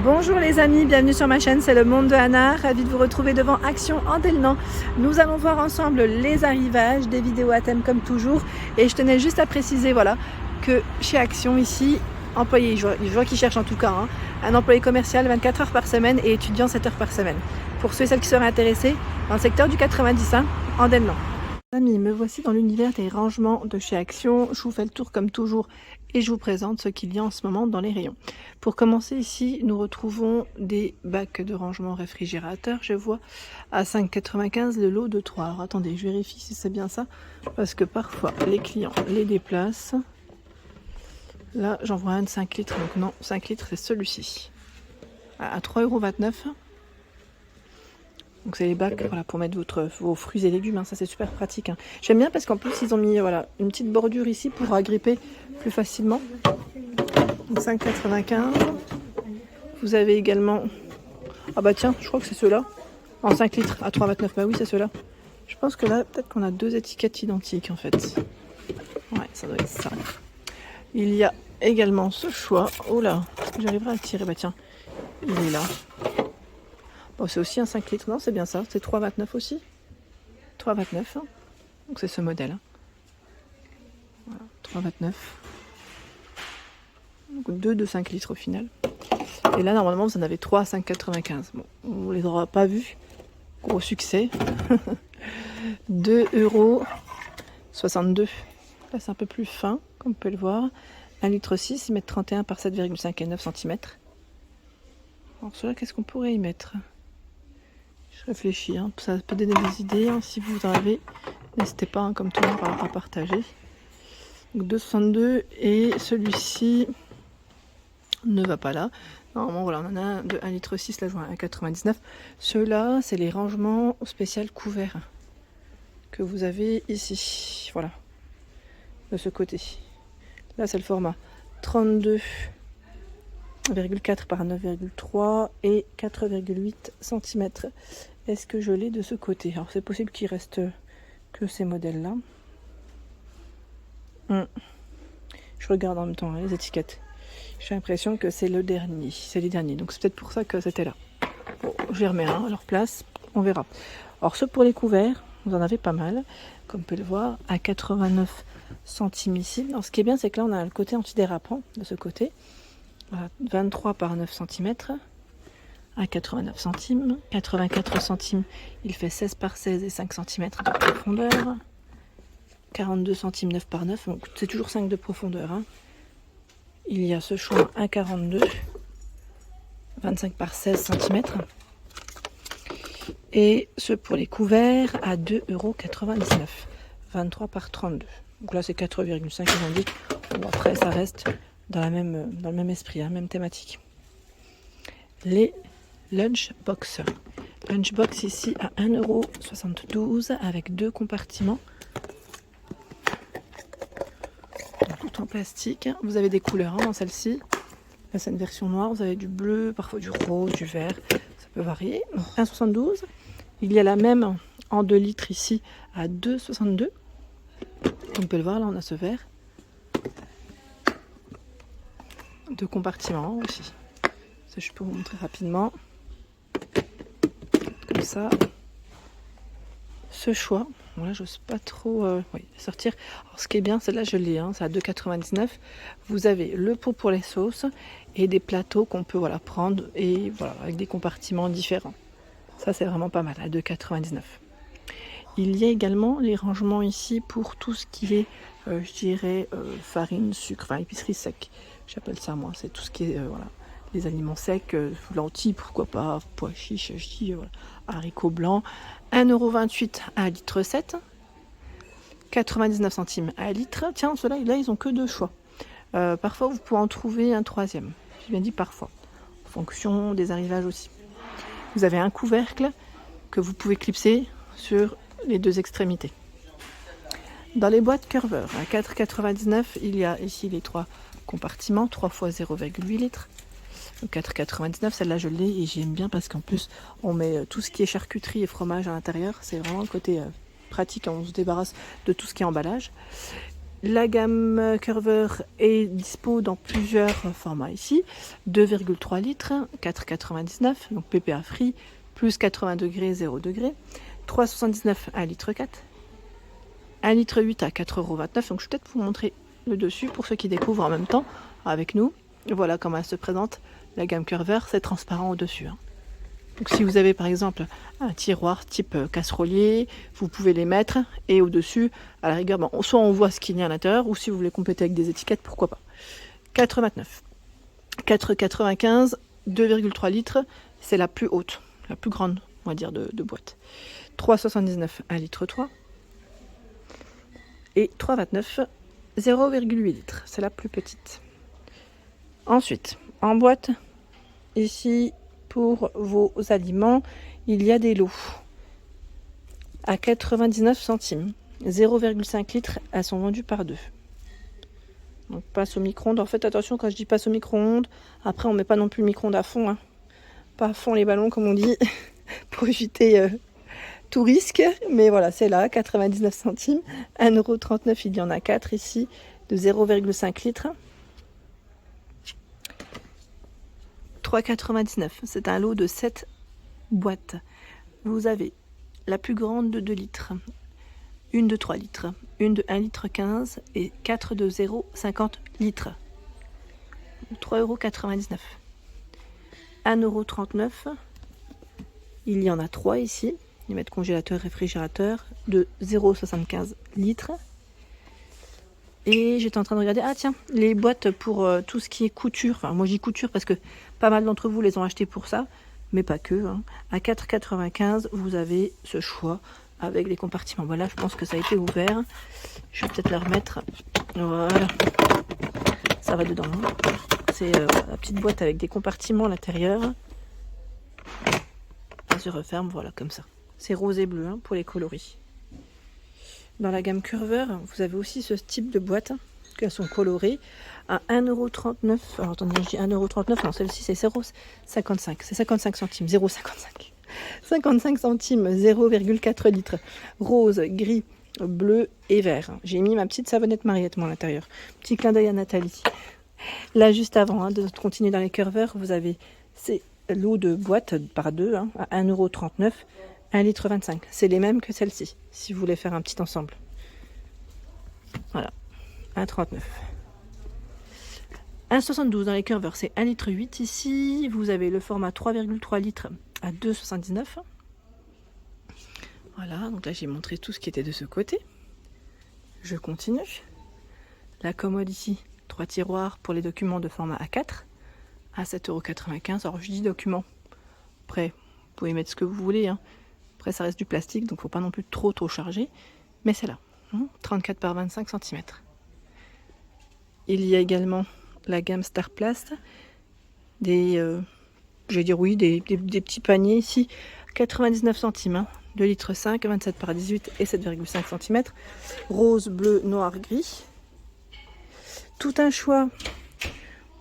Bonjour les amis, bienvenue sur ma chaîne, c'est le monde de Anna, ravie de vous retrouver devant Action Andelnan. Nous allons voir ensemble les arrivages, des vidéos à thème comme toujours, et je tenais juste à préciser voilà, que chez Action ici, employé, je vois qu'ils cherchent en tout cas, un employé commercial 24 heures par semaine et étudiant 7 heures par semaine. Pour ceux et celles qui seraient intéressés, dans le secteur du 90, Andelnan. Amis, me voici dans l'univers des rangements de chez Action. Je vous fais le tour comme toujours et je vous présente ce qu'il y a en ce moment dans les rayons. Pour commencer ici, nous retrouvons des bacs de rangement réfrigérateur. Je vois à 5,95 le lot de 3. Alors attendez, je vérifie si c'est bien ça parce que parfois les clients les déplacent. Là, j'en vois un de 5 litres, donc non, 5 litres c'est celui-ci. À 3,29 €. Donc c'est les bacs voilà, pour mettre vos fruits et légumes, ça c'est super pratique. J'aime bien parce qu'en plus ils ont mis voilà, une petite bordure ici pour agripper plus facilement. Donc 5,95 €. Vous avez également, ah bah tiens, je crois que c'est ceux-là, en 5 litres à 3,29 €, bah oui c'est ceux-là. Je pense que là, peut-être qu'on a deux étiquettes identiques en fait. Ouais, ça doit être ça. Il y a également ce choix, oh là, est-ce que j'arriverai à le tirer, bah tiens, il est là. Bon, c'est aussi un 5 litres, non c'est bien ça, c'est 3,29 € aussi. 3,29 €, donc c'est ce modèle. Voilà, 3,29 €. Donc 2 de 5 litres au final. Et là normalement vous en avez 3 à 5,95 €. Bon, on ne les aura pas vus. Gros succès. 2,62 €. Là c'est un peu plus fin, comme vous pouvez le voir. 1,6 litre, ils mettent 31 par 7,5 et 9 cm. Alors cela, qu'est-ce qu'on pourrait y mettre? Je réfléchis, ça peut donner des idées. Si vous en avez, n'hésitez pas, comme toujours, à partager. Donc 2,62 et celui-ci ne va pas là. Normalement, voilà, on en a un de 1,6 litre, là je vois 1,99 €. Ceux-là, c'est les rangements spécial couverts que vous avez ici. Voilà, de ce côté. Là, c'est le format 32,4 par 9,3 et 4,8 cm. Est-ce que je l'ai de ce côté? Alors c'est possible qu'il reste que ces modèles là. Je regarde en même temps les étiquettes. J'ai l'impression que c'est le dernier. C'est les derniers. Donc c'est peut-être pour ça que c'était là. Bon, je les remets à leur place. On verra. Alors ceux pour les couverts, vous en avez pas mal. Comme vous pouvez le voir, à 89 centimes ici. Alors ce qui est bien, c'est que là on a le côté antidérapant de ce côté. Voilà, 23 par 9 cm à 89 centimes. 84 centimes, il fait 16 par 16 et 5 cm de profondeur. 42 centimes, 9 par 9, donc c'est toujours 5 de profondeur. Il y a ce choix à 42, 25 par 16 cm. Et ce pour les couverts à 2,99 €, 23 par 32. Donc là c'est 4,5 € ils ont dit. Bon, après ça reste dans le même esprit, même thématique. Les lunchbox. Lunchbox ici à 1,72 € avec 2 compartiments. Tout en plastique. Vous avez des couleurs dans celle-ci. Là c'est une version noire. Vous avez du bleu, parfois du rose, du vert. Ça peut varier. 1,72 €. Il y a la même en 2 litres ici à 2,62 €. Comme on peut le voir, là on a ce vert. 2 compartiments aussi. Ça, je peux vous montrer rapidement. Comme ça. Ce choix. Bon, là, j'ose pas trop sortir. Alors, ce qui est bien, celle-là, je l'ai. C'est à 2,99 €. Vous avez le pot pour les sauces et des plateaux qu'on peut prendre et voilà, avec des compartiments différents. Ça, c'est vraiment pas mal, à 2,99 €. Il y a également les rangements ici pour tout ce qui est, je dirais, farine, sucre, épicerie sec. J'appelle ça moi, c'est tout ce qui est les aliments secs, lentilles, pourquoi pas, pois chiches, haricots blancs. 1,28 € à 1,7 litre, 99 centimes à 1 litre. Tiens, ceux-là, là, ils ont que 2 choix. Parfois, vous pouvez en trouver un troisième. J'ai bien dit parfois, en fonction des arrivages aussi. Vous avez un couvercle que vous pouvez clipser sur les 2 extrémités. Dans les boîtes Curver, à 4,99 €, il y a ici les 3 compartiments, 3 fois 0,8 litres. 4,99 €, celle-là je l'ai et j'aime bien parce qu'en plus on met tout ce qui est charcuterie et fromage à l'intérieur. C'est vraiment le côté pratique, on se débarrasse de tout ce qui est emballage. La gamme Curver est dispo dans plusieurs formats ici. 2,3 litres, 4,99, donc PPA free, plus 80 degrés, 0 degrés. 3,79, 1 litre 4. 1 litre 8 à 4,29 €. Donc je vais peut-être vous montrer le dessus pour ceux qui découvrent en même temps avec nous. Voilà comment elle se présente. La gamme Curver, c'est transparent au-dessus. Donc si vous avez par exemple un tiroir type casserolier, vous pouvez les mettre et au-dessus, à la rigueur, soit on voit ce qu'il y a à l'intérieur, ou si vous voulez compléter avec des étiquettes, pourquoi pas. 4,29. 4,95, 2,3 litres, c'est la plus haute, la plus grande, on va dire, de boîte. 3,79, 1 litre 3. Et 3,29, 0,8 litres, c'est la plus petite. Ensuite, en boîte, ici, pour vos aliments, il y a des lots à 99 centimes. 0,5 litres, elles sont vendues par 2. Donc passe au micro-ondes. En fait, attention quand je dis passe au micro-ondes, après on met pas non plus le micro-ondes à fond. Pas à fond les ballons comme on dit, pour éviter tout risque. Mais voilà, c'est là, 99 centimes. 1,39 €, il y en a 4 ici, de 0,5 litres. 3,99 €. C'est un lot de 7 boîtes. Vous avez la plus grande de 2 litres, une de 3 litres, une de 1 litre 15 et 4 de 0,50 litres. 3,99 €. 1,39 €. Il y en a 3 ici. Ils mettent congélateur, réfrigérateur de 0,75 litres. Et j'étais en train de regarder, ah tiens, les boîtes pour tout ce qui est couture. Enfin, moi je dis couture parce que pas mal d'entre vous les ont achetées pour ça, mais pas que. À 4,95 €, vous avez ce choix avec les compartiments. Voilà, je pense que ça a été ouvert. Je vais peut-être la remettre. Voilà, ça va dedans. C'est la petite boîte avec des compartiments à l'intérieur. Ça se referme, voilà, comme ça. C'est rose et bleu pour les coloris. Dans la gamme Curver, vous avez aussi ce type de boîte, qu'elles sont colorées, à 1,39 €. Alors attendez, je dis 1,39 €, non, celle-ci c'est 0,55, c'est 55 centimes, 0,55. 55 centimes, 0,4 litres. Rose, gris, bleu et vert. J'ai mis ma petite savonnette Mariette, moi, à l'intérieur. Petit clin d'œil à Nathalie. Là, juste avant de continuer dans les Curver, vous avez ces lots de boîtes par 2 à 1,39 €. 1,25 litre. C'est les mêmes que celle-ci, si vous voulez faire un petit ensemble. Voilà, 1,39 €. 1,72 € dans les Curver, c'est 1,8 litre. Ici, vous avez le format 3,3 litres à 2,79 €. Voilà, donc là j'ai montré tout ce qui était de ce côté. Je continue. La commode ici, 3 tiroirs pour les documents de format A4 à 7,95 €. Alors je dis documents. Après, vous pouvez mettre ce que vous voulez. Après, ça reste du plastique, donc il ne faut pas non plus trop charger. Mais c'est là, 34 par 25 cm. Il y a également la gamme Starplast. Des petits paniers ici, 99 centimes. 2 litres 5, 27 par 18 et 7,5 cm. Rose, bleu, noir, gris. Tout un choix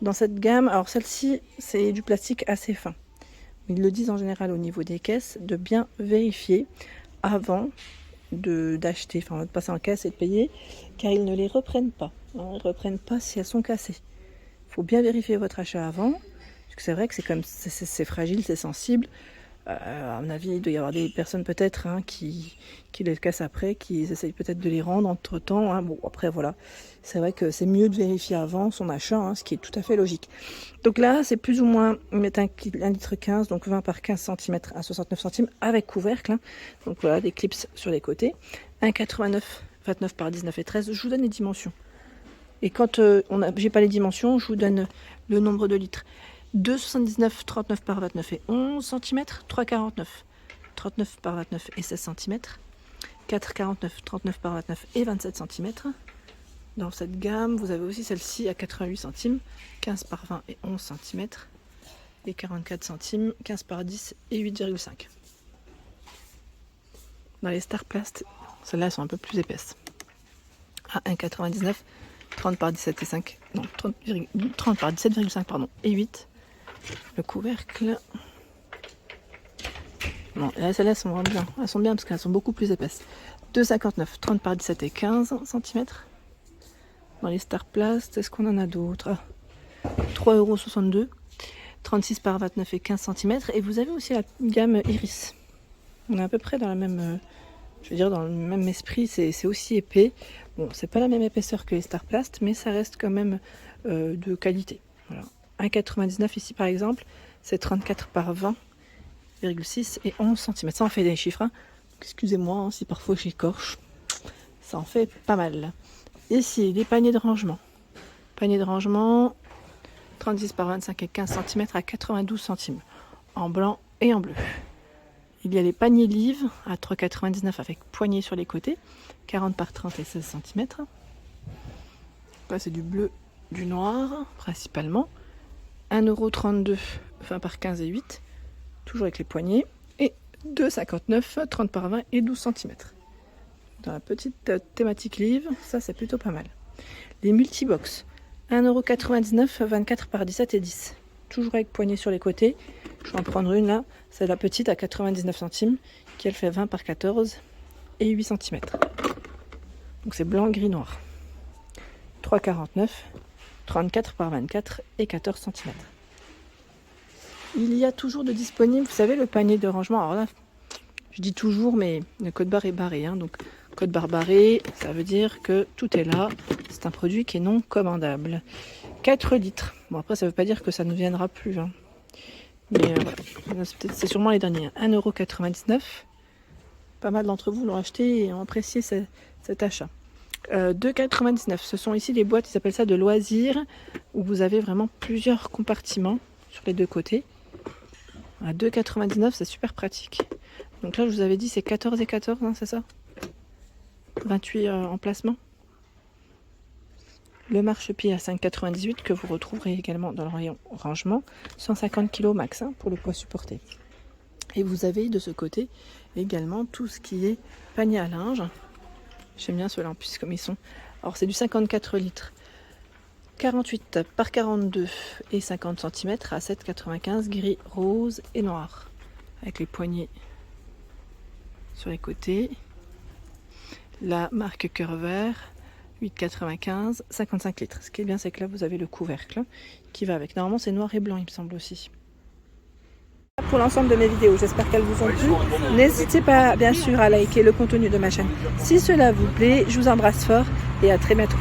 dans cette gamme. Alors celle-ci, c'est du plastique assez fin. Ils le disent en général au niveau des caisses, de bien vérifier avant d'acheter, enfin de passer en caisse et de payer, car ils ne les reprennent pas. Ils ne reprennent pas si elles sont cassées. Il faut bien vérifier votre achat avant, parce que c'est vrai que c'est fragile, c'est sensible. À mon avis, il doit y avoir des personnes peut-être qui les cassent après, qui essayent peut-être de les rendre entre temps. Bon, après voilà, c'est vrai que c'est mieux de vérifier avant son achat, ce qui est tout à fait logique. Donc là, c'est plus ou moins 1,15 litre, donc 20 par 15 cm à 69 centimes avec couvercle. Donc voilà, des clips sur les côtés. 1,89, 29 par 19 et 13. Je vous donne les dimensions. Et quand j'ai pas les dimensions, je vous donne le nombre de litres. 2,79, 39 par 29 et 11 cm, 3,49, 39 par 29 et 16 cm, 4,49, 39 par 29 et 27 cm. Dans cette gamme, vous avez aussi celle-ci à 88 centimes, 15 par 20 et 11 cm, et 44 centimes, 15 par 10 et 8,5. Dans les Starplast, celles-là elles sont un peu plus épaisses. À 1,99, 30 par 17 et 5, non, 30 par 17,5 pardon, et 8. Le couvercle. Bon, là, celles-là sont vraiment bien. Elles sont bien parce qu'elles sont beaucoup plus épaisses. 2,59, 30 par 17 et 15 cm. dans les Starplast. Est-ce qu'on en a d'autres? 3,62 €, 36 par 29 et 15 cm. Et vous avez aussi la gamme Iris. On est à peu près dans la même, je veux dire dans le même esprit, c'est aussi épais. Bon, c'est pas la même épaisseur que les Starplast, mais ça reste quand même de qualité. Voilà. 1,99 ici par exemple, c'est 34 par 20,6 et 11 cm. Ça en fait des chiffres, hein. Excusez-moi hein, si parfois j'écorche. Ça en fait pas mal. Ici, les paniers de rangement. Panier de rangement, 36 par 25 et 15 cm à 92 centimes, en blanc et en bleu. Il y a les paniers livres à 3,99 avec poignée sur les côtés, 40 par 30 et 16 cm. Là, c'est du bleu, du noir, principalement. 1,32 €, 20 par 15 et 8, toujours avec les poignées. Et 2,59 €, 30 par 20 et 12 cm. Dans la petite thématique livre, ça c'est plutôt pas mal. Les multibox, 1,99 €, 24 par 17 et 10. Toujours avec poignée sur les côtés. Je vais en prendre une là, c'est la petite à 99 centimes, qui elle fait 20 par 14 et 8 cm. Donc c'est blanc, gris, noir. 3,49 €, 34 par 24 et 14 cm. Il y a toujours de disponible, vous savez, le panier de rangement. Alors là, je dis toujours, mais le code barre est barré. Hein, donc code barre barré, ça veut dire que tout est là. C'est un produit qui est non commandable. 4 litres. Bon, après, ça ne veut pas dire que ça ne viendra plus. Hein. Mais voilà. C'est sûrement les derniers. 1,99 €. Pas mal d'entre vous l'ont acheté et ont apprécié cet achat. 2,99 €. Ce sont ici les boîtes, ils appellent ça de loisirs, où vous avez vraiment plusieurs compartiments sur les deux côtés. À 2,99 €, c'est super pratique. Donc là, je vous avais dit, c'est 14 et 14, hein, c'est ça? 28 emplacements. Le marchepied à 5,98 € que vous retrouverez également dans le rayon rangement. 150 kg max hein, pour le poids supporté. Et vous avez de ce côté également tout ce qui est panier à linge. J'aime bien ceux-là en plus comme ils sont. Alors c'est du 54 litres. 48 par 42 et 50 cm à 7,95 €, gris, rose et noir. Avec les poignées sur les côtés. La marque Cœur Vert, 8,95 €, 55 litres. Ce qui est bien, c'est que là, vous avez le couvercle qui va avec. Normalement, c'est noir et blanc, il me semble aussi. Pour l'ensemble de mes vidéos, j'espère qu'elles vous ont plu. N'hésitez pas, bien sûr, à liker le contenu de ma chaîne si cela vous plaît. Je vous embrasse fort et à très bientôt.